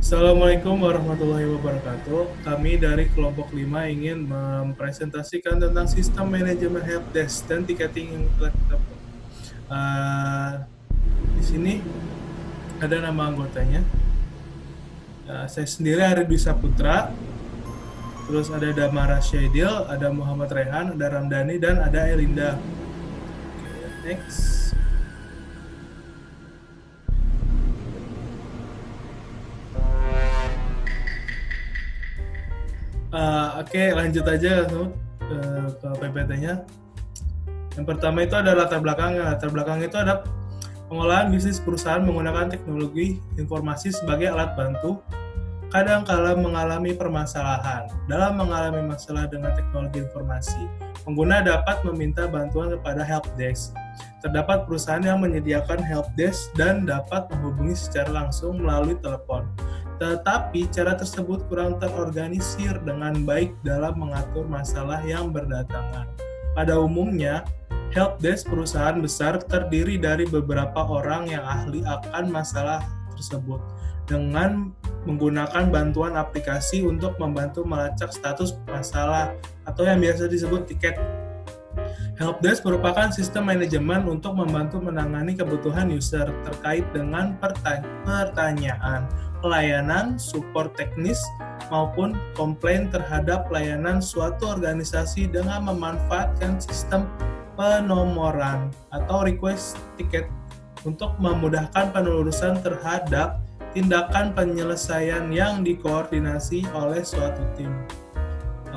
Assalamualaikum warahmatullahi wabarakatuh. Kami dari kelompok 5 ingin mempresentasikan tentang sistem manajemen helpdesk dan tiketing yang telah kita buat. Di sini ada nama anggotanya. Saya sendiri Aridwi Saputra. Terus ada Damara Syedil, ada Muhammad Rehan, ada Ramdhani, dan ada Elinda. Next. Oke, lanjut aja ke PPT-nya. Yang pertama itu ada latar belakangnya. Latar belakang itu ada pengolahan bisnis perusahaan menggunakan teknologi informasi sebagai alat bantu, kadang-kala mengalami permasalahan. Dalam mengalami masalah dengan teknologi informasi, pengguna dapat meminta bantuan kepada helpdesk. Terdapat perusahaan yang menyediakan helpdesk dan dapat menghubungi secara langsung melalui telepon. Tetapi cara tersebut kurang terorganisir dengan baik dalam mengatur masalah yang berdatangan. Pada umumnya, helpdesk perusahaan besar terdiri dari beberapa orang yang ahli akan masalah tersebut dengan menggunakan bantuan aplikasi untuk membantu melacak status masalah atau yang biasa disebut tiket. Helpdesk merupakan sistem manajemen untuk membantu menangani kebutuhan user terkait dengan pertanyaan, pelayanan, support teknis, maupun komplain terhadap pelayanan suatu organisasi dengan memanfaatkan sistem penomoran atau request ticket untuk memudahkan penelusuran terhadap tindakan penyelesaian yang dikoordinasi oleh suatu tim.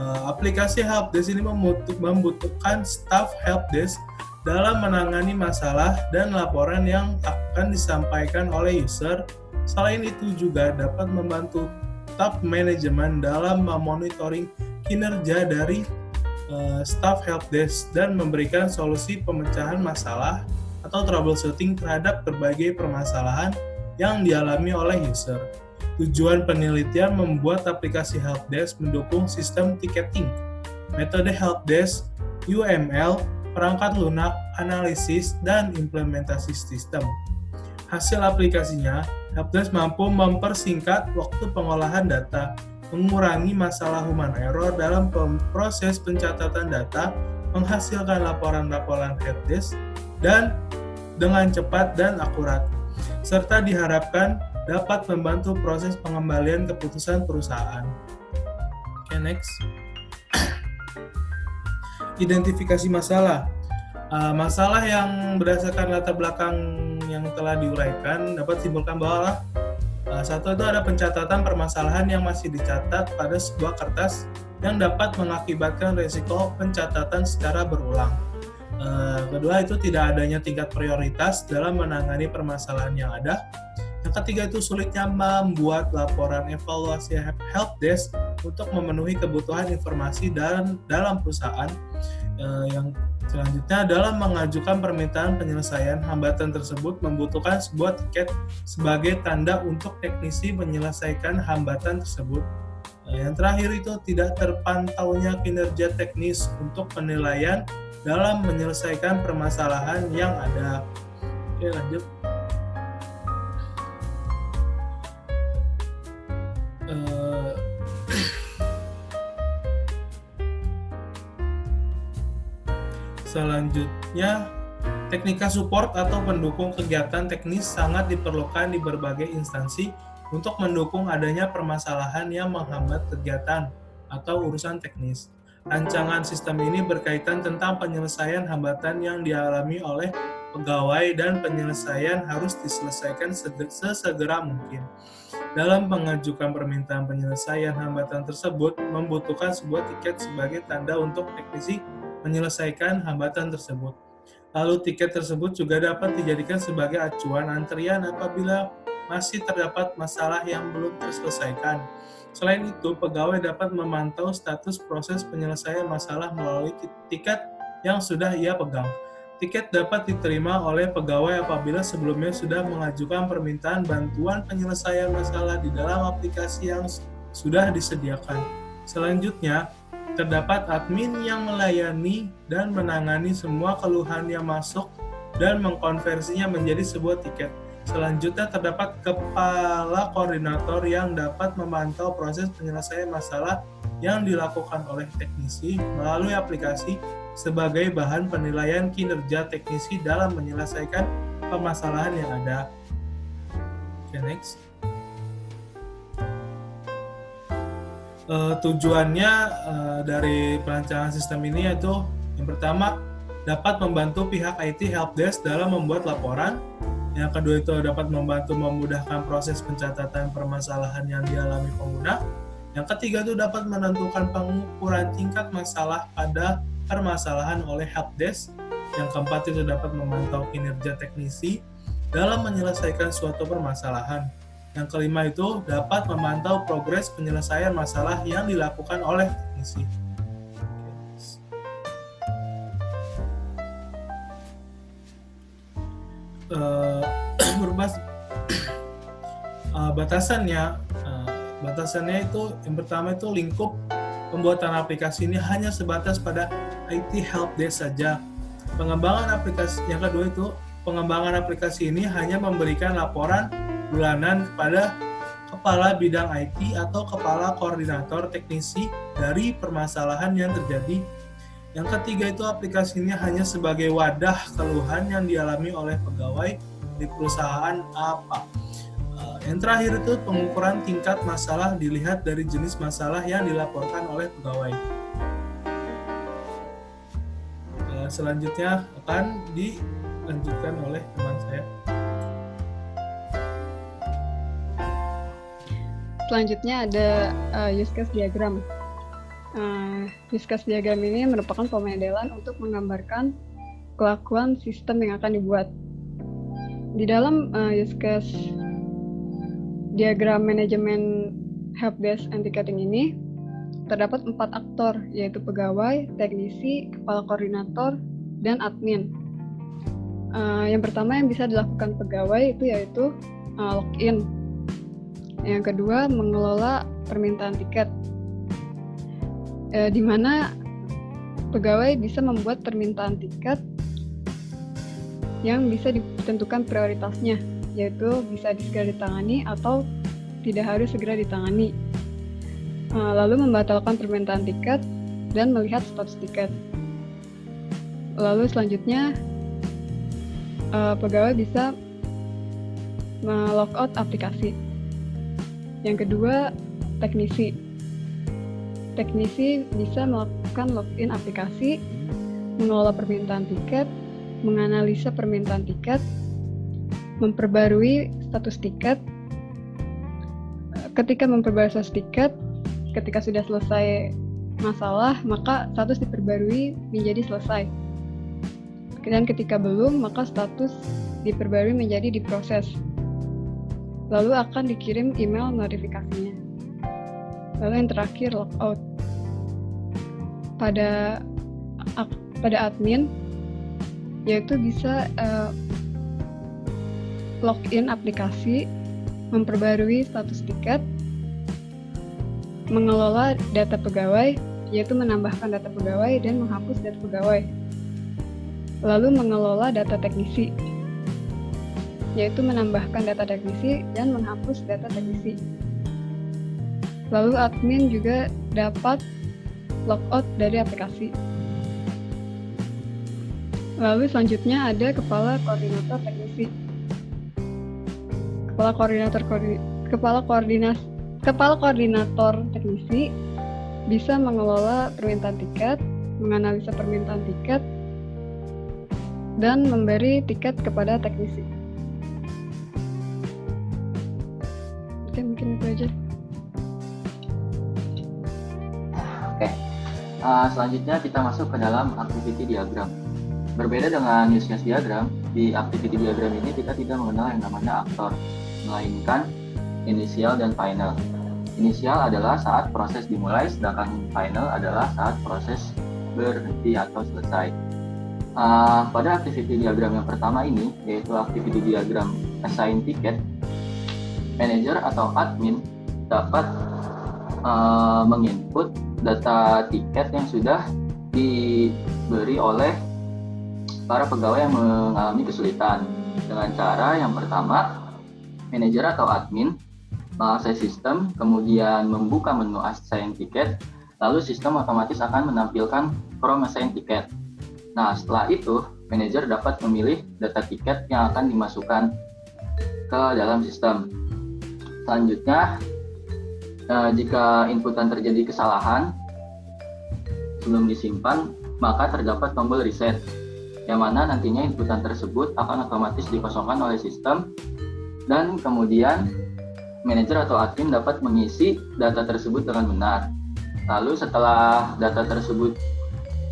Aplikasi helpdesk ini membutuhkan staf helpdesk dalam menangani masalah dan laporan yang akan disampaikan oleh user. Selain itu juga dapat membantu top manajemen dalam memonitoring kinerja dari staf helpdesk dan memberikan solusi pemecahan masalah atau troubleshooting terhadap berbagai permasalahan yang dialami oleh user. Tujuan penelitian membuat aplikasi helpdesk mendukung sistem tiketing, metode helpdesk, UML, perangkat lunak, analisis, dan implementasi sistem. Hasil aplikasinya, helpdesk mampu mempersingkat waktu pengolahan data, mengurangi masalah human error dalam proses pencatatan data, menghasilkan laporan-laporan helpdesk dan dengan cepat dan akurat, serta diharapkan dapat membantu proses pengembalian keputusan perusahaan. Oke, next. Identifikasi masalah. Masalah yang berdasarkan latar belakang yang telah diuraikan dapat simpulkan bahwa satu itu ada pencatatan permasalahan yang masih dicatat pada sebuah kertas yang dapat mengakibatkan risiko pencatatan secara berulang. Kedua itu tidak adanya tingkat prioritas dalam menangani permasalahan yang ada. Yang ketiga itu sulitnya membuat laporan evaluasi helpdesk untuk memenuhi kebutuhan informasi dalam perusahaan. Yang selanjutnya dalam mengajukan permintaan penyelesaian hambatan tersebut membutuhkan sebuah tiket sebagai tanda untuk teknisi menyelesaikan hambatan tersebut. Yang terakhir itu tidak terpantaunya kinerja teknis untuk penilaian dalam menyelesaikan permasalahan yang ada. Oke, lanjut. Selanjutnya, teknika support atau pendukung kegiatan teknis sangat diperlukan di berbagai instansi untuk mendukung adanya permasalahan yang menghambat kegiatan atau urusan teknis. Rancangan sistem ini berkaitan tentang penyelesaian hambatan yang dialami oleh pegawai dan penyelesaian harus diselesaikan sesegera mungkin. Dalam mengajukan permintaan penyelesaian hambatan tersebut membutuhkan sebuah tiket sebagai tanda untuk teknisi menyelesaikan hambatan tersebut. Lalu tiket tersebut juga dapat dijadikan sebagai acuan antrian apabila masih terdapat masalah yang belum terselesaikan. Selain itu, pegawai dapat memantau status proses penyelesaian masalah melalui tiket yang sudah ia pegang. Tiket dapat diterima oleh pegawai apabila sebelumnya sudah mengajukan permintaan bantuan penyelesaian masalah di dalam aplikasi yang sudah disediakan. Selanjutnya, terdapat admin yang melayani dan menangani semua keluhan yang masuk dan mengkonversinya menjadi sebuah tiket. Selanjutnya terdapat kepala koordinator yang dapat memantau proses penyelesaian masalah yang dilakukan oleh teknisi melalui aplikasi sebagai bahan penilaian kinerja teknisi dalam menyelesaikan permasalahan yang ada. Oke, next. Tujuannya dari perancangan sistem ini yaitu yang pertama dapat membantu pihak IT helpdesk dalam membuat laporan. Yang kedua itu dapat membantu memudahkan proses pencatatan permasalahan yang dialami pengguna. Yang ketiga itu dapat menentukan pengukuran tingkat masalah pada permasalahan oleh helpdesk. Yang keempat itu dapat memantau kinerja teknisi dalam menyelesaikan suatu permasalahan. Yang kelima itu dapat memantau progres penyelesaian masalah yang dilakukan oleh teknisi. Batasannya itu yang pertama itu lingkup pembuatan aplikasi ini hanya sebatas pada IT helpdesk saja. Yang kedua itu pengembangan aplikasi ini hanya memberikan laporan bulanan kepada kepala bidang IT atau kepala koordinator teknisi dari permasalahan yang terjadi. Yang ketiga itu aplikasi ini hanya sebagai wadah keluhan yang dialami oleh pegawai di perusahaan apa. Yang terakhir itu pengukuran tingkat masalah dilihat dari jenis masalah yang dilaporkan oleh pegawai. Selanjutnya akan dilanjutkan oleh teman saya. Selanjutnya ada use case diagram. Use case diagram ini merupakan pemodelan untuk menggambarkan kelakuan sistem yang akan dibuat. Di dalam use case diagram manajemen helpdesk and ticketing ini terdapat 4 aktor, yaitu pegawai, teknisi, kepala koordinator, dan admin. Yang pertama yang bisa dilakukan pegawai itu yaitu login. Yang kedua mengelola permintaan tiket, di mana pegawai bisa membuat permintaan tiket yang bisa ditentukan prioritasnya, yaitu bisa segera ditangani atau tidak harus segera ditangani. Lalu membatalkan permintaan tiket dan melihat status tiket. Lalu selanjutnya pegawai bisa logout aplikasi. Yang kedua teknisi. Teknisi bisa melakukan login aplikasi, mengelola permintaan tiket, menganalisa permintaan tiket, memperbarui status tiket. Ketika memperbarui status tiket, ketika sudah selesai masalah, maka status diperbarui menjadi selesai. Dan ketika belum, maka status diperbarui menjadi diproses. Lalu akan dikirim email notifikasinya. Lalu yang terakhir logout. Pada admin, yaitu bisa login aplikasi, memperbarui status tiket, mengelola data pegawai, yaitu menambahkan data pegawai dan menghapus data pegawai. Lalu mengelola data teknisi, yaitu menambahkan data teknisi dan menghapus data teknisi. Lalu admin juga dapat logout dari aplikasi. Lalu selanjutnya ada kepala koordinator teknisi. Kepala koordinator teknisi bisa mengelola permintaan tiket, menganalisa permintaan tiket, dan memberi tiket kepada teknisi. Oke, mungkin itu aja. Oke, selanjutnya kita masuk ke dalam activity diagram. Berbeda dengan use case diagram, di activity diagram ini kita tidak mengenal yang namanya aktor, melainkan inisial dan final. Inisial adalah saat proses dimulai, sedangkan final adalah saat proses berhenti atau selesai. Pada activity diagram yang pertama ini, yaitu activity diagram assign ticket, manager atau admin dapat menginput data tiket yang sudah diberi oleh para pegawai yang mengalami kesulitan dengan cara yang pertama manajer atau admin mengakses sistem, kemudian membuka menu assign tiket, lalu sistem otomatis akan menampilkan from assign tiket. Nah, setelah itu, manajer dapat memilih data tiket yang akan dimasukkan ke dalam sistem. Selanjutnya, jika inputan terjadi kesalahan sebelum disimpan, maka terdapat tombol reset, yang mana nantinya inputan tersebut akan otomatis dikosongkan oleh sistem, dan kemudian manajer atau admin dapat mengisi data tersebut dengan benar. Lalu setelah data tersebut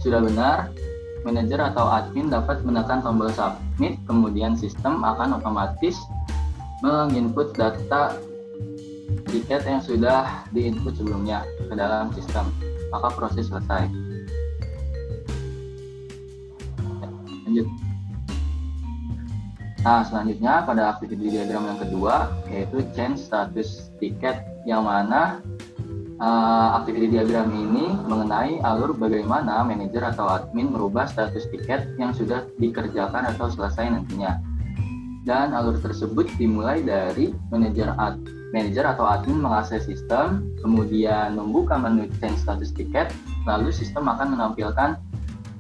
sudah benar, manajer atau admin dapat menekan tombol submit, kemudian sistem akan otomatis menginput data tiket yang sudah diinput sebelumnya ke dalam sistem. Maka proses selesai. Lanjut. Nah, selanjutnya pada activity diagram yang kedua, yaitu change status tiket, yang mana activity diagram ini mengenai alur bagaimana manajer atau admin merubah status tiket yang sudah dikerjakan atau selesai nantinya. Dan alur tersebut dimulai dari manajer atau admin mengakses sistem, kemudian membuka menu change status tiket, lalu sistem akan menampilkan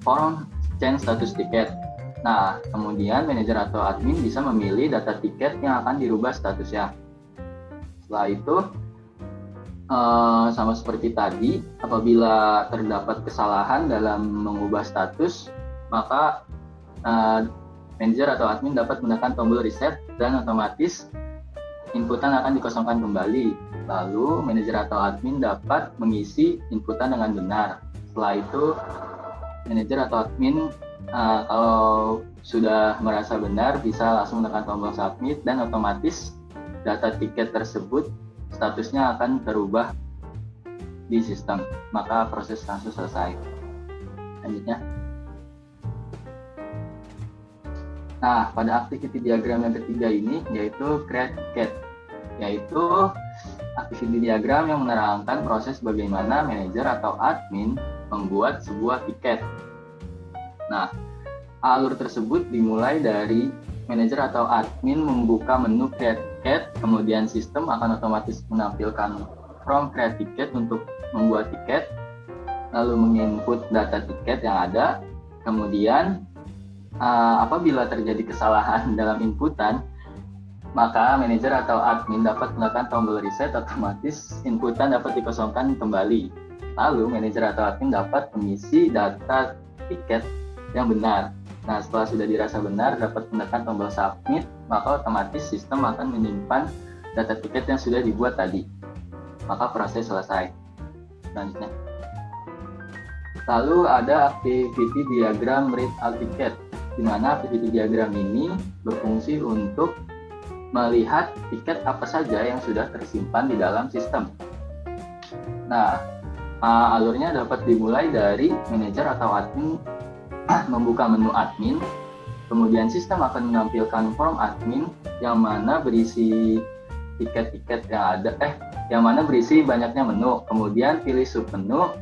form change status tiket. Nah, kemudian manajer atau admin bisa memilih data tiket yang akan dirubah statusnya. Setelah itu, sama seperti tadi, apabila terdapat kesalahan dalam mengubah status, maka manajer atau admin dapat menekan tombol reset dan otomatis inputan akan dikosongkan kembali. Lalu, manajer atau admin dapat mengisi inputan dengan benar. Setelah itu, manajer atau admin kalau sudah merasa benar bisa langsung menekan tombol submit dan otomatis data tiket tersebut statusnya akan terubah di sistem, maka proses langsung selesai. Lanjutnya. Nah, pada activity diagram yang ketiga ini yaitu create ticket, yaitu activity diagram yang menerangkan proses bagaimana manajer atau admin membuat sebuah tiket. Nah, alur tersebut dimulai dari manajer atau admin membuka menu create ticket, kemudian sistem akan otomatis menampilkan from create ticket untuk membuat tiket, lalu menginput data tiket yang ada, kemudian apabila terjadi kesalahan dalam inputan, maka manajer atau admin dapat menekan tombol reset, otomatis inputan dapat dikosongkan kembali. Lalu manajer atau admin dapat mengisi data tiket yang benar. Nah, setelah sudah dirasa benar, dapat menekan tombol submit, maka otomatis sistem akan menyimpan data tiket yang sudah dibuat tadi. Maka proses selesai. Selanjutnya. Lalu ada activity diagram read all ticket, di mana activity diagram ini berfungsi untuk melihat tiket apa saja yang sudah tersimpan di dalam sistem. Nah, alurnya dapat dimulai dari manajer atau admin membuka menu admin, kemudian sistem akan menampilkan form admin yang mana berisi tiket-tiket yang mana berisi banyaknya menu, kemudian pilih submenu,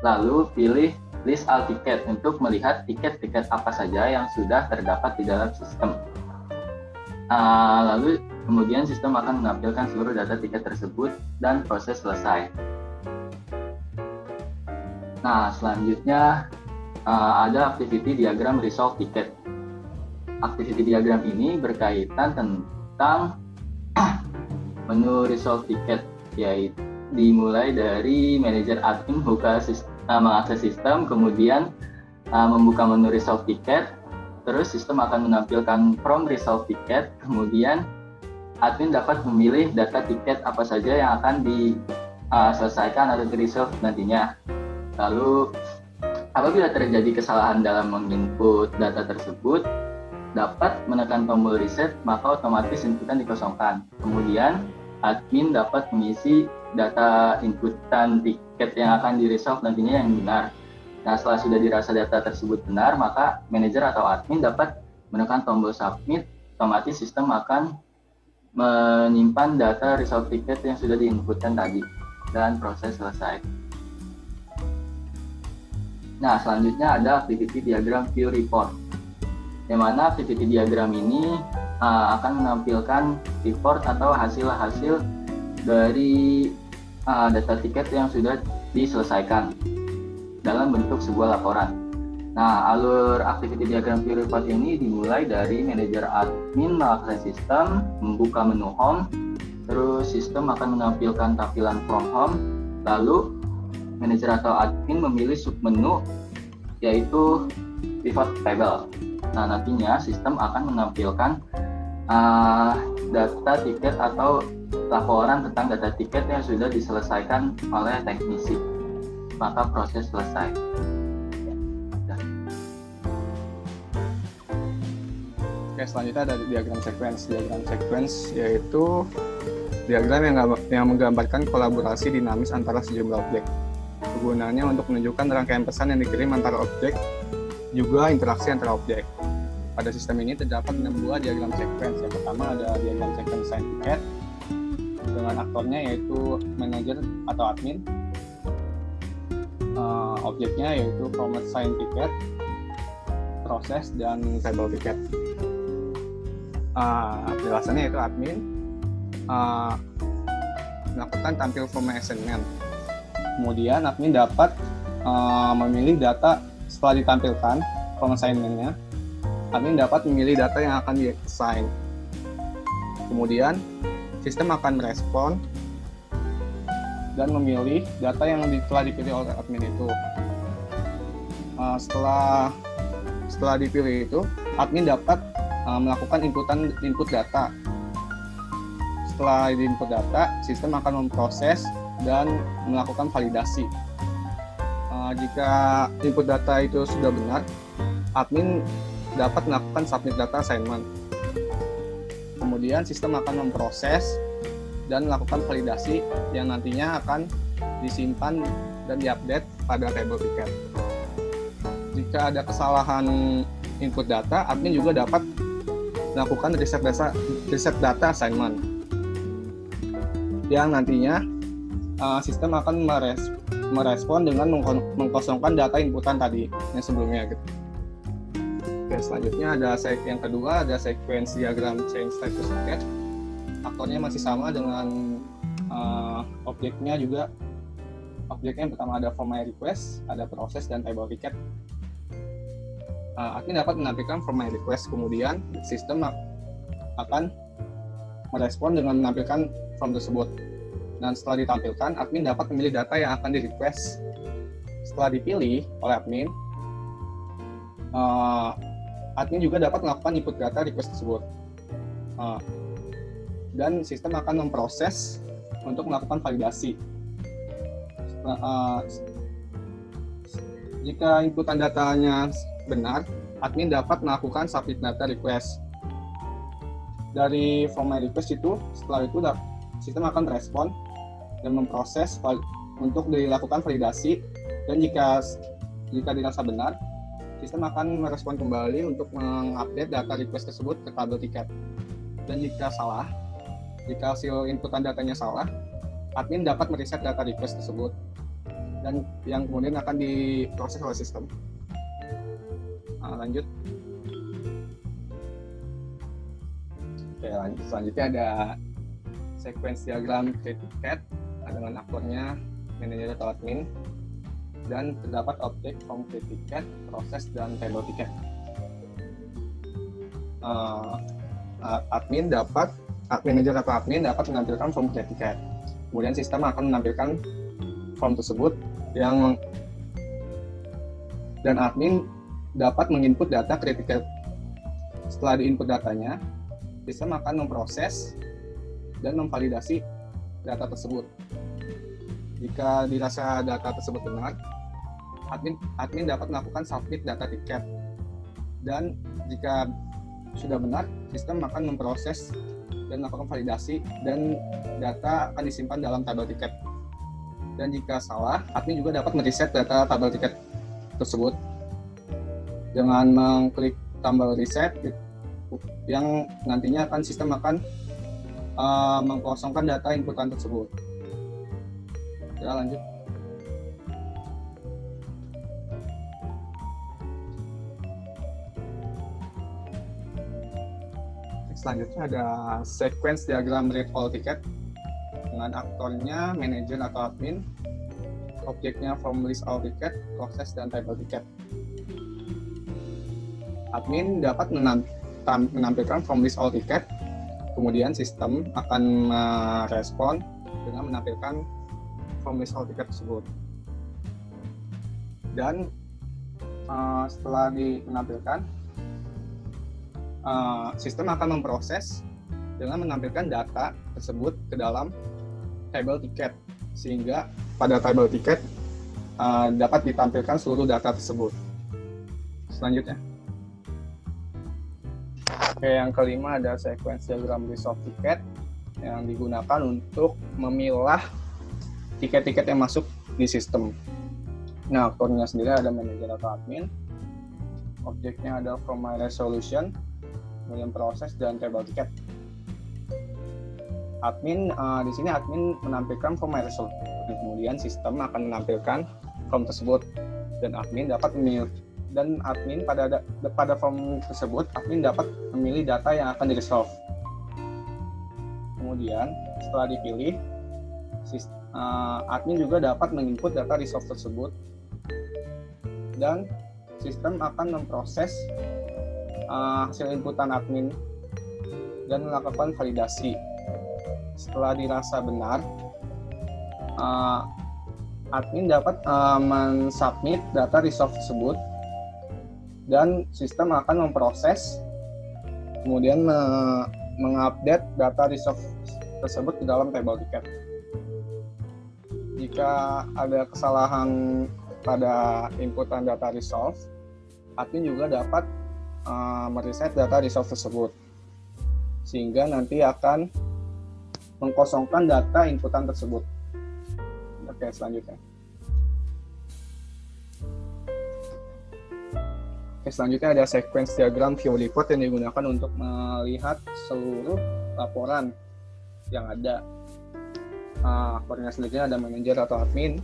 lalu pilih list all ticket untuk melihat tiket-tiket apa saja yang sudah terdapat di dalam sistem. Lalu kemudian sistem akan menampilkan seluruh data tiket tersebut dan proses selesai. Nah, selanjutnya ada activity diagram resolve ticket. Activity diagram ini berkaitan tentang menu resolve ticket, yaitu dimulai dari manajer admin mengakses sistem, kemudian membuka menu resolve ticket, terus sistem akan menampilkan from resolve ticket, kemudian admin dapat memilih data tiket apa saja yang akan diselesaikan atau di-resolve nantinya. Lalu apabila terjadi kesalahan dalam menginput data tersebut, dapat menekan tombol reset, maka otomatis inputan dikosongkan. Kemudian, admin dapat mengisi data inputan tiket yang akan di-resolve nantinya yang benar. Nah, setelah sudah dirasa data tersebut benar, maka manajer atau admin dapat menekan tombol submit, otomatis sistem akan menyimpan data resolve tiket yang sudah diinputkan tadi, dan proses selesai. Nah, selanjutnya ada activity diagram view report. Yang mana activity diagram ini akan menampilkan report atau hasil-hasil dari data tiket yang sudah diselesaikan dalam bentuk sebuah laporan. Nah, alur activity diagram view report ini dimulai dari manajer admin mengakses sistem, membuka menu home, terus sistem akan menampilkan tampilan from home, lalu manajer atau admin memilih submenu yaitu pivot table. Nah, nantinya sistem akan menampilkan data tiket atau laporan tentang data tiket yang sudah diselesaikan oleh teknisi. Maka proses selesai. Oke, selanjutnya ada diagram sequence. Diagram sequence yaitu diagram yang menggambarkan kolaborasi dinamis antara sejumlah objek. Kegunaannya untuk menunjukkan rangkaian pesan yang dikirim antara objek, juga interaksi antara objek. Pada sistem ini terdapat 6 buah diagram sequence. Yang pertama ada diagram sequence sign ticket dengan aktornya yaitu manager atau admin. Objeknya yaitu format sign ticket, proses, dan table ticket. Penjelasannya yaitu admin melakukan tampil form assignment. Kemudian admin dapat memilih data setelah ditampilkan form assignment-nya. Admin dapat memilih data yang akan di-assign. Kemudian sistem akan merespon dan memilih data yang telah dipilih oleh admin itu. Setelah dipilih itu, admin dapat melakukan input data. Setelah input data, sistem akan memproses dan melakukan validasi. Jika input data itu sudah benar, admin dapat melakukan submit data assignment. Kemudian sistem akan memproses dan melakukan validasi yang nantinya akan disimpan dan diupdate pada table ticket. Jika ada kesalahan input data, admin juga dapat melakukan reset data assignment yang nantinya sistem akan merespon dengan mengkosongkan data inputan tadi yang sebelumnya gitu. Oke, selanjutnya ada yang kedua ada sequence diagram change status ticket. Aktornya masih sama dengan objeknya juga. Objeknya yang pertama ada from my request, ada proses, dan table ticket. Admin dapat menampilkan from my request, kemudian sistem akan merespon dengan menampilkan form tersebut. Dan setelah ditampilkan, admin dapat memilih data yang akan di-request. Setelah dipilih oleh admin, admin juga dapat melakukan input data request tersebut. Dan sistem akan memproses untuk melakukan validasi. Jika inputan datanya benar, admin dapat melakukan submit data request. Dari form my request itu, setelah itu sistem akan merespon dan memproses untuk dilakukan validasi, dan jika dirasa benar, sistem akan merespon kembali untuk mengupdate data request tersebut ke tabel tiket. Dan jika hasil inputan datanya salah, admin dapat mereset data request tersebut dan yang kemudian akan diproses oleh sistem. Lanjut. Oke, selanjutnya ada sequence diagram create ticket dengan aktornya manajer atau admin, dan terdapat objek from create ticket, proses, dan table ticket. Manajer atau admin dapat menampilkan form create ticket. Kemudian sistem akan menampilkan form tersebut dan admin dapat menginput data create ticket. Setelah diinput datanya, sistem akan memproses dan memvalidasi data tersebut. Jika dirasa data tersebut benar, admin dapat melakukan submit data tiket. Dan jika sudah benar, sistem akan memproses dan melakukan validasi, dan data akan disimpan dalam tabel tiket. Dan jika salah, admin juga dapat mereset data tabel tiket tersebut dengan mengklik tombol reset, yang nantinya sistem akan mengkosongkan data inputan tersebut. Ya, lanjut. selanjutnya ada sequence diagram read all ticket dengan aktornya manajer atau admin, objeknya from list all ticket, proses dan table ticket. Admin dapat menampilkan from list all ticket, kemudian sistem akan merespon dengan menampilkan from list all ticket tersebut. Dan setelah menampilkan, sistem akan memproses dengan menampilkan data tersebut ke dalam table ticket, sehingga pada table ticket dapat ditampilkan seluruh data tersebut. Selanjutnya, oke, yang kelima ada sequence diagram resolve ticket yang digunakan untuk memilah tiket-tiket yang masuk di sistem. Nah, aktornya sendiri ada manajer atau admin, objeknya ada from my resolution, kemudian proses dan table ticket. Admin di sini admin menampilkan from my resolution, kemudian sistem akan menampilkan form tersebut dan admin dapat memilih, dan admin pada form tersebut admin dapat memilih data yang akan di-resolve. Kemudian setelah dipilih, admin juga dapat menginput data resolve tersebut dan sistem akan memproses hasil inputan admin dan melakukan validasi. Setelah dirasa benar, admin dapat mensubmit data resolve tersebut dan sistem akan memproses, kemudian mengupdate data resolve tersebut ke dalam table ticket. Jika ada kesalahan pada inputan data resolve, admin juga dapat mereset data resolve tersebut, sehingga nanti akan mengkosongkan data inputan tersebut. Oke, selanjutnya. Oke, selanjutnya ada sequence diagram view report yang digunakan untuk melihat seluruh laporan yang ada. Aktornya selanjutnya ada manajer atau admin,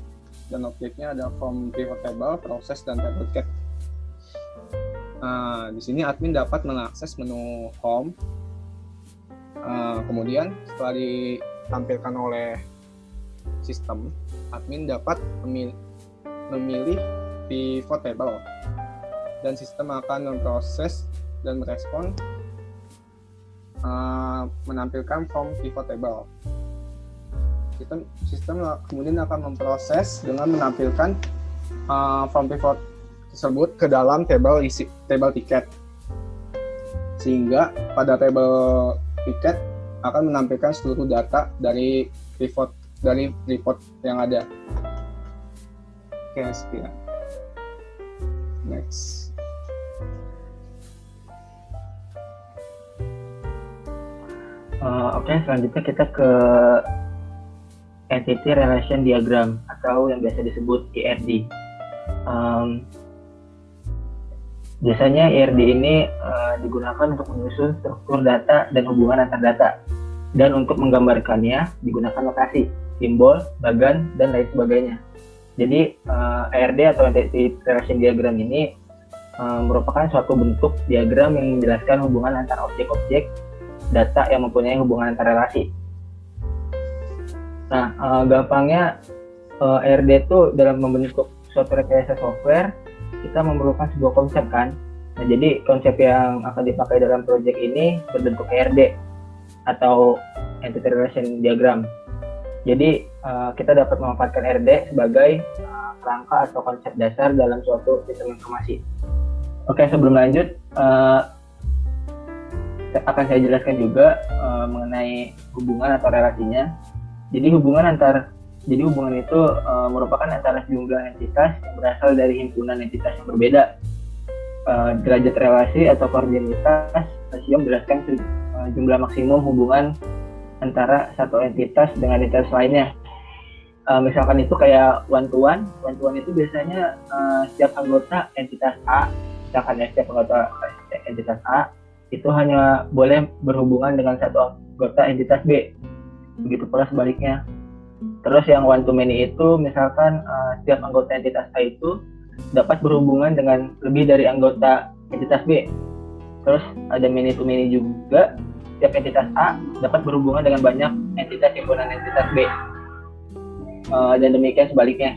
dan objeknya ada from pivot table, proses dan table ticket. Di sini admin dapat mengakses menu home. Kemudian setelah ditampilkan oleh sistem, admin dapat memilih pivot table dan sistem akan memproses dan merespon menampilkan from pivot table. Sistem kemudian akan memproses dengan menampilkan from pivot tersebut ke dalam table ticket, sehingga pada table ticket akan menampilkan seluruh data dari report yang ada. Oke, sekian. Next. Oke, selanjutnya kita ke Entity Relation Diagram atau yang biasa disebut ERD. Biasanya ERD ini digunakan untuk menyusun struktur data dan hubungan antar data, dan untuk menggambarkannya digunakan lokasi, simbol, bagan, dan lain sebagainya. Jadi ERD atau Entity Relation Diagram ini merupakan suatu bentuk diagram yang menjelaskan hubungan antar objek-objek data yang mempunyai hubungan antar relasi. Nah, gampangnya ERD itu dalam membentuk suatu rekayasa software, kita memerlukan sebuah konsep kan. Nah, jadi konsep yang akan dipakai dalam proyek ini berbentuk ERD atau Entity Relation Diagram. Jadi kita dapat memanfaatkan ERD sebagai kerangka atau konsep dasar dalam suatu sistem informasi. Oke, sebelum lanjut akan saya jelaskan juga mengenai hubungan atau relasinya. Jadi hubungan itu merupakan antara jumlah entitas yang berasal dari himpunan entitas yang berbeda. Derajat relasi atau koordinalitas rasio menjelaskan jumlah maksimum hubungan antara satu entitas dengan entitas lainnya. Misalkan itu kayak one to one itu biasanya setiap anggota entitas A, misalkan ya setiap anggota entitas A itu hanya boleh berhubungan dengan satu anggota entitas B. Begitu pula sebaliknya. Terus yang one to many itu misalkan setiap anggota entitas A itu dapat berhubungan dengan lebih dari anggota entitas B. Terus ada many to many juga, setiap entitas A dapat berhubungan dengan banyak entitas himpunan entitas B, dan demikian sebaliknya.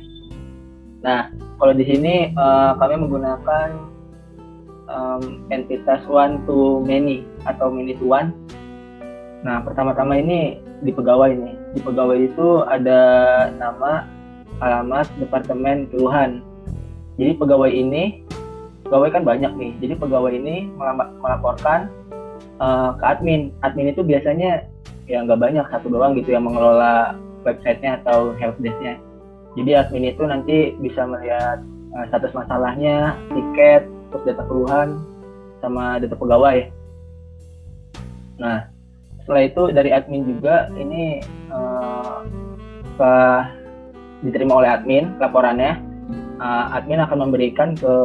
Nah, kalau di sini kami menggunakan entitas one to many atau many to one. Nah, pertama-tama ini di pegawai nih. Di pegawai itu ada nama, alamat, departemen, keluhan. Jadi pegawai kan banyak nih. Jadi pegawai ini melaporkan ke admin. Admin itu biasanya ya nggak banyak, satu doang gitu yang mengelola websitenya atau helpdesk-nya. Jadi admin itu nanti bisa melihat status masalahnya, tiket, terus data keluhan, sama data pegawai. Nah, setelah itu dari admin juga ini setelah diterima oleh admin laporannya, admin akan memberikan ke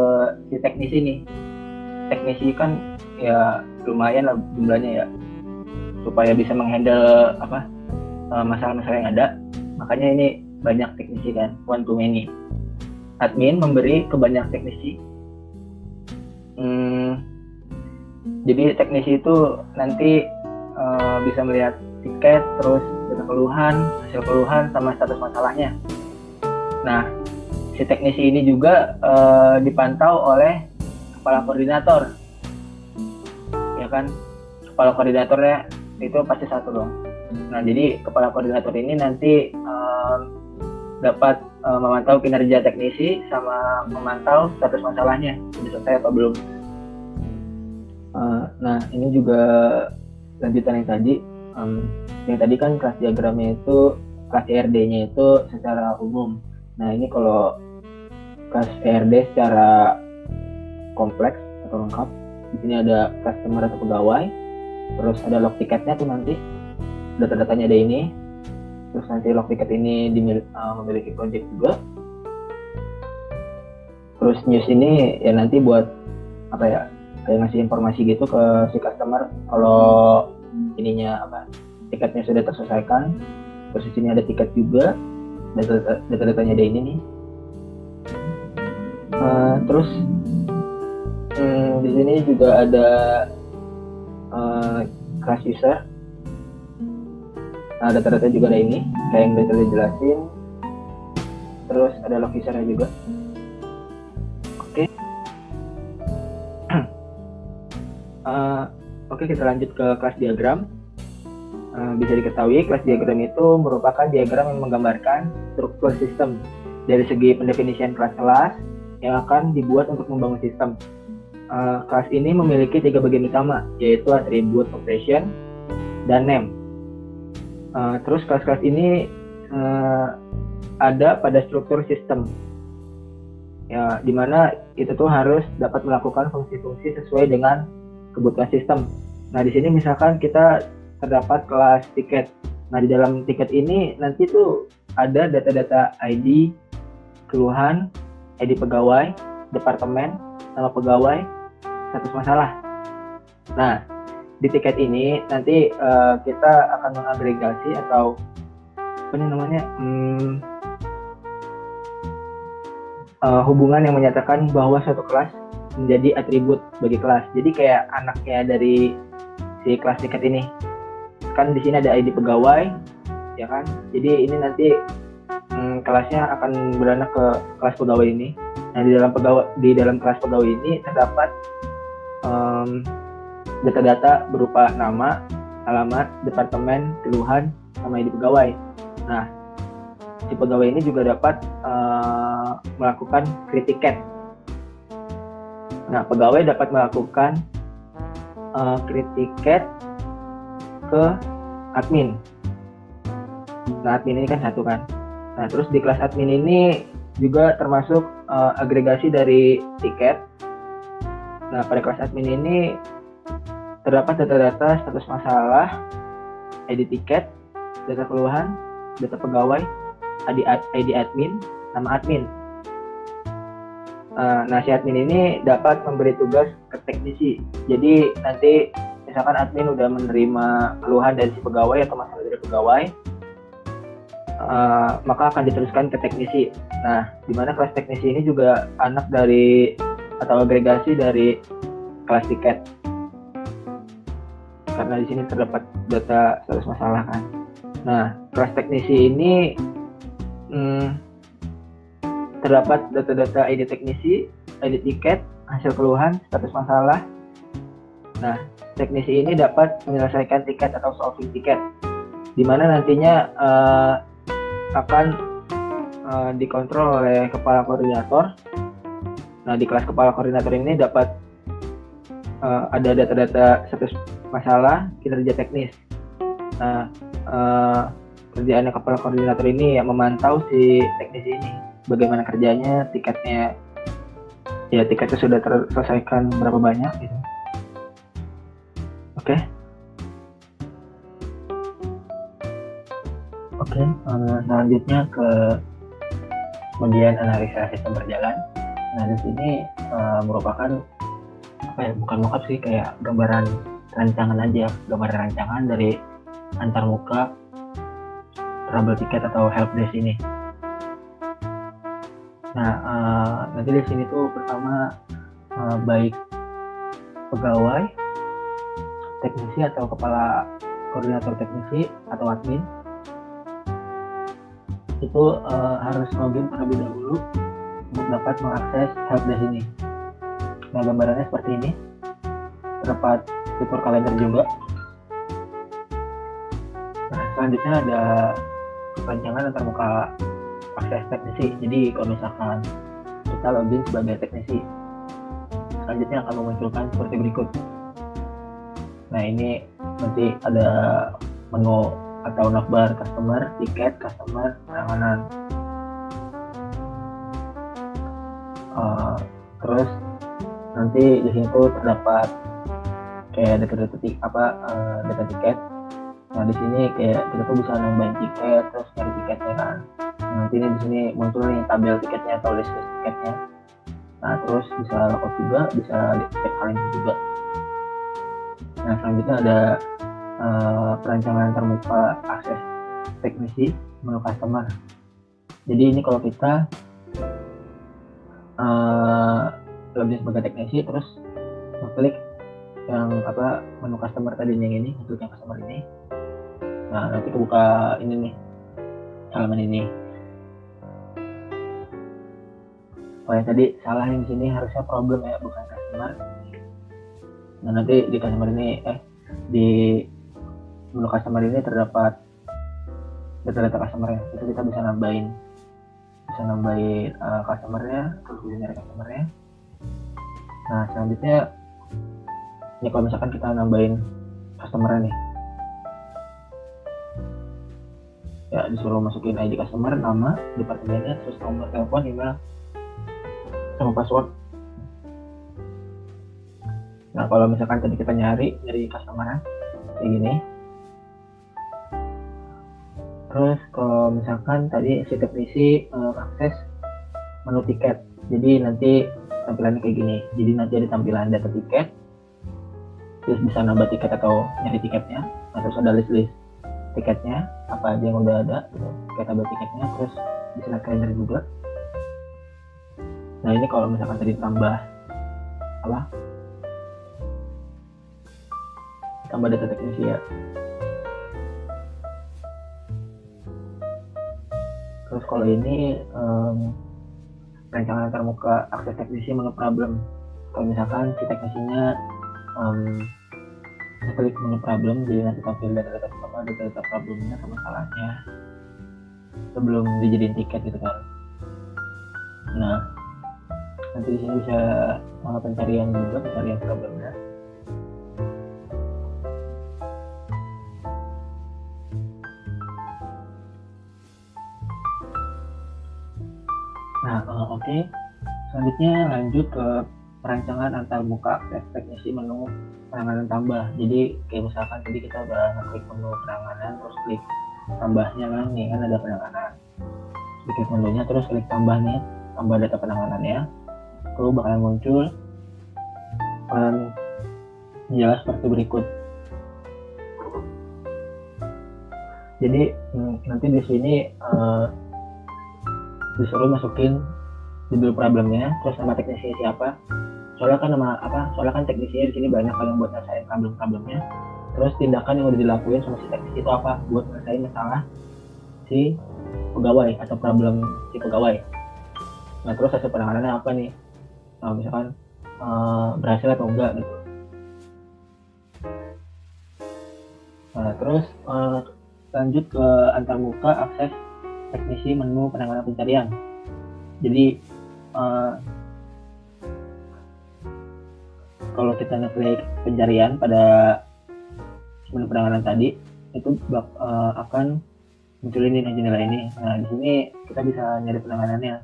si teknisi nih. Teknisi kan ya lumayan lah jumlahnya ya, supaya bisa menghandle masalah-masalah yang ada. Makanya ini banyak teknisi kan, one to many. Admin memberi ke banyak teknisi. Jadi teknisi itu nanti bisa melihat tiket, terus data keluhan, hasil keluhan, sama status masalahnya. Nah, si teknisi ini juga dipantau oleh kepala koordinator, ya kan? Kepala koordinatornya itu pasti satu dong. Nah, jadi kepala koordinator ini nanti dapat memantau kinerja teknisi sama memantau status masalahnya sudah selesai atau belum. Nah, ini juga lanjutan yang tadi. Yang tadi kan kelas diagramnya itu, kelas ERD-nya itu secara umum. Nah, ini kalau kelas ERD secara kompleks atau lengkap, di sini ada customer atau pegawai, terus ada log tiketnya tuh nanti, data-datanya ada ini, terus nanti log tiket ini memiliki project juga. Terus news ini ya nanti buat kayak ngasih informasi gitu ke si customer kalau ininya tiketnya sudah terselesaikan. Terus di sini ada tiket juga, data-datanya ada ini nih. Terus di sini juga ada class user. Nah, data-data juga ada ini, kayak yang udah dijelasin. Terus ada log usernya juga. Oke, kita lanjut ke kelas diagram. Bisa diketahui kelas diagram itu merupakan diagram yang menggambarkan struktur sistem dari segi pendefinisian kelas-kelas yang akan dibuat untuk membangun sistem. Kelas ini memiliki 3 bagian utama, yaitu atribut, operation, dan name. Terus kelas-kelas ini ada pada struktur sistem, ya, dimana itu tuh harus dapat melakukan fungsi-fungsi sesuai dengan kebutuhan sistem. Nah, di sini misalkan kita terdapat kelas tiket. Nah, di dalam tiket ini nanti tuh ada data-data ID, keluhan, ID pegawai, departemen, nama pegawai, status masalah. Nah, di tiket ini nanti kita akan mengagregasi atau hubungan yang menyatakan bahwa suatu kelas menjadi atribut bagi kelas. Jadi kayak anaknya dari si kelas tiket ini. Kan di sini ada ID pegawai, ya kan? Jadi ini nanti kelasnya akan beranak ke kelas pegawai ini. Nah, di dalam kelas pegawai ini terdapat data-data berupa nama, alamat, departemen, keluhan, sama ID pegawai. Nah, si pegawai ini juga dapat melakukan create tiket. Nah, pegawai dapat melakukan create tiket ke admin. Nah, admin ini kan satu kan. Nah, terus di kelas admin ini juga termasuk agregasi dari tiket. Nah, pada kelas admin ini terdapat data-data status masalah, ID tiket, data keluhan, data pegawai, ID admin, nama admin. Nah, si admin ini dapat memberi tugas ke teknisi. Jadi nanti misalkan admin udah menerima keluhan dari si pegawai atau masalah dari pegawai, maka akan diteruskan ke teknisi. Nah, di mana kelas teknisi ini juga anak dari atau agregasi dari kelas tiket. karena di sini terdapat data status masalah kan. Nah, kelas teknisi ini terdapat data-data ID teknisi, ID tiket, hasil keluhan, status masalah. Nah, teknisi ini dapat menyelesaikan tiket atau solving tiket, di mana nantinya akan dikontrol oleh kepala koordinator. Nah, di kelas kepala koordinator ini dapat ada data-data status masalah, kinerja teknis. Nah, kerjaannya kepala koordinator ini yang memantau si teknisi ini, bagaimana kerjanya, tiketnya sudah terselesaikan berapa banyak gitu. Oke, selanjutnya ke bagian analisa sistem berjalan. Nah, di sini merupakan bukan mockup sih, kayak gambaran rancangan aja, gambaran rancangan dari antarmuka trouble ticket atau help desk ini. Nah, nanti di sini tuh pertama baik pegawai, teknisi atau kepala koordinator teknisi atau admin itu harus login terlebih dahulu untuk dapat mengakses helpdesk ini. Nah, gambarannya seperti ini. Terdapat fitur kalender juga. Nah, selanjutnya ada rancangan antarmuka akses teknisi. Jadi kalau misalkan kita login sebagai teknisi, selanjutnya akan memunculkan seperti berikut. Nah, ini nanti ada menu atau navbar customer, tiket, customer, penanganan. Terus nanti di sini tuh terdapat kayak data tiket. Nah, di sini kayak kita tuh bisa nambahin tiket, terus cari tiketnya kan. Nah, nanti ini di sini muncul nih tabel tiketnya atau list tiketnya. Nah, terus bisa logout juga, bisa cek kalender juga. Nah, selanjutnya ada perancangan antarmuka akses teknisi, menu customer. Jadi ini kalau kita login sebagai teknisi, terus klik yang menu customer tadi yang ini, untuk yang customer ini. Nah, nanti kebuka ini nih, halaman ini. Oh ya, tadi salah yang di sini, harusnya problem ya, bukan customer. Nah, nanti di customer ini di menu customer ini terdapat data-data customer-nya. Itu kita bisa nambahin customer-nya, terus bisa nyari customer-nya. Nah, selanjutnya ini kalau misalkan kita nambahin customer-nya nih, ya disuruh masukin ID customer, nama, departemennya, terus nomor telepon, email, sama password. Nah, kalau misalkan tadi kita nyari customer-nya kayak gini. Terus kalau misalkan tadi si teknisi akses menu tiket, jadi nanti tampilannya kayak gini. Jadi nanti ada tampilan data tiket, terus bisa nambah tiket atau nyari tiketnya. Nah, terus ada list tiketnya, apa aja yang udah ada, kayak tabel tiketnya, terus bisa lihat kalender juga. Nah, ini kalau misalkan tadi tambah data teknisi ya. Terus kalau ini rancangan antarmuka akses teknisi menu problem. Kalau misalkan si teknisinya klik menu problem, jadi nanti tampil data problemnya sama masalahnya sebelum dijadiin tiket gitu kan. Nah, nanti di sini bisa pencarian problemnya. Nah, oke. Selanjutnya lanjut ke perancangan antarmuka akses teknisi menu penanganan tambah. Jadi kayak misalkan tadi kita udah ngeklik menu penanganan, terus klik tambahnya kan, nih kan ada penanganan. Klik menunya, terus klik tambahnya, tambah data penanganannya. Itu bakalan muncul jelas seperti berikut. Jadi nanti di sini disuruh masukin judul problemnya, terus nama teknisinya siapa. Soalnya kan teknisinya di sini banyak, kalau buat nyasain problemnya. Terus tindakan yang udah dilakuin sama si teknis itu apa buat menyelesaikan masalah si pegawai atau problem si pegawai. Nah terus hasil penanganannya apa nih? Nah, misalkan berhasil atau enggak gitu. Nah terus lanjut ke antarmuka akses teknisi menu penanganan pencarian. Jadi kalau kita ngeklik pencarian pada menu penanganan tadi itu akan muncul ini jendela ini. Nah di sini kita bisa nyari penanganannya.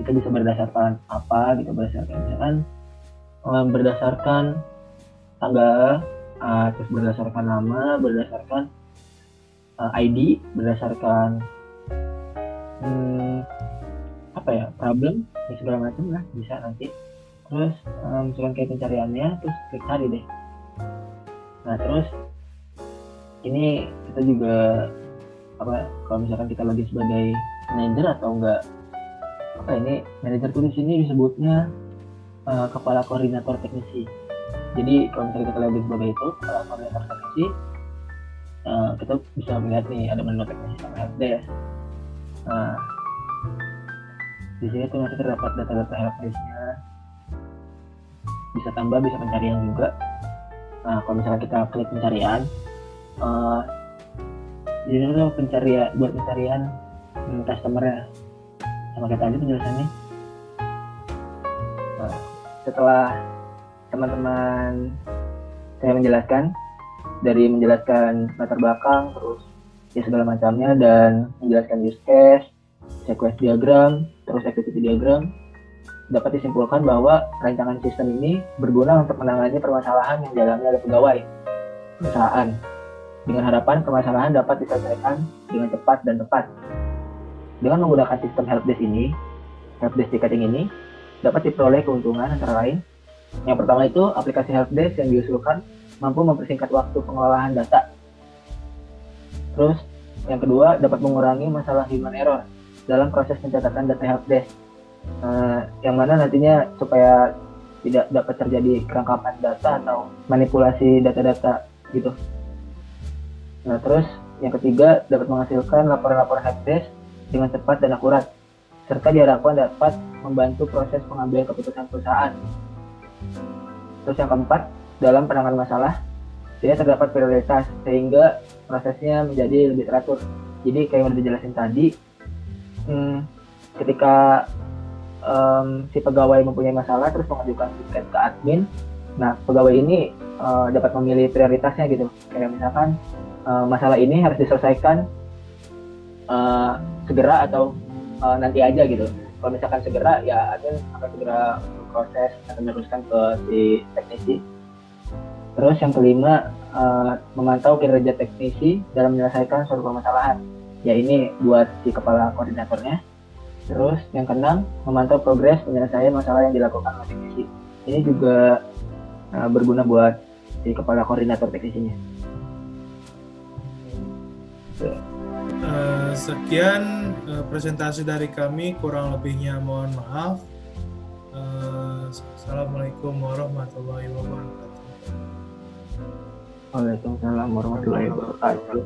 Kita bisa berdasarkan apa gitu, berdasarkan misalkan berdasarkan tanggal, terus berdasarkan nama, berdasarkan ID, berdasarkan problem ya segala macam lah bisa nanti. Terus misalkan kayak pencariannya terus klik cari deh. Nah terus ini kita juga kalau misalkan kita lagi sebagai manajer atau enggak ini manajer tuh di sini disebutnya kepala koordinator teknisi. Jadi kalau misalnya kita lagi sebagai itu kepala koordinator teknisi, kita bisa melihat nih ada menu teknisi sama helpdesk. Nah di sini tuh nanti terdapat data-data helpdesk-nya, bisa tambah, bisa pencarian juga. Nah kalau misalnya kita klik pencarian, di sini tuh buat pencarian customer-nya. Sama kayak tadi penjelasannya. Nah, setelah teman-teman saya menjelaskan latar belakang terus ya segala macamnya dan menjelaskan use case, sequence diagram, terus activity diagram, dapat disimpulkan bahwa rancangan sistem ini berguna untuk menangani permasalahan yang dialami oleh pegawai perusahaan dengan harapan permasalahan dapat diselesaikan dengan cepat dan tepat. Dengan menggunakan sistem helpdesk ticketing ini dapat diperoleh keuntungan antara lain. Yang pertama itu aplikasi helpdesk yang diusulkan mampu mempersingkat waktu pengelolaan data. Terus yang kedua dapat mengurangi masalah human error dalam proses pencatatan data helpdesk, yang mana nantinya supaya tidak dapat terjadi kerangkapan data atau manipulasi data-data gitu. Nah terus yang ketiga dapat menghasilkan laporan-laporan helpdesk dengan cepat dan akurat, serta diharapkan dapat membantu proses pengambilan keputusan perusahaan. Terus yang keempat, dalam penanganan masalah, dia terdapat prioritas sehingga prosesnya menjadi lebih teratur. Jadi kayak yang udah dijelasin tadi, ketika si pegawai mempunyai masalah terus mengajukan tiket ke admin, nah pegawai ini dapat memilih prioritasnya gitu. Kayak misalkan masalah ini harus diselesaikan segera atau nanti aja gitu. Kalau misalkan segera ya admin akan segera proses atau meneruskan ke si teknisi. Terus yang kelima memantau kinerja teknisi dalam menyelesaikan suatu permasalahan. Ya ini buat si kepala koordinatornya. Terus yang keenam memantau progres penyelesaian masalah yang dilakukan oleh teknisi. Ini juga berguna buat si kepala koordinator teknisinya. Sekian presentasi dari kami, kurang lebihnya mohon maaf. Assalamualaikum warahmatullahi wabarakatuh. Waalaikumsalam warahmatullahi wabarakatuh.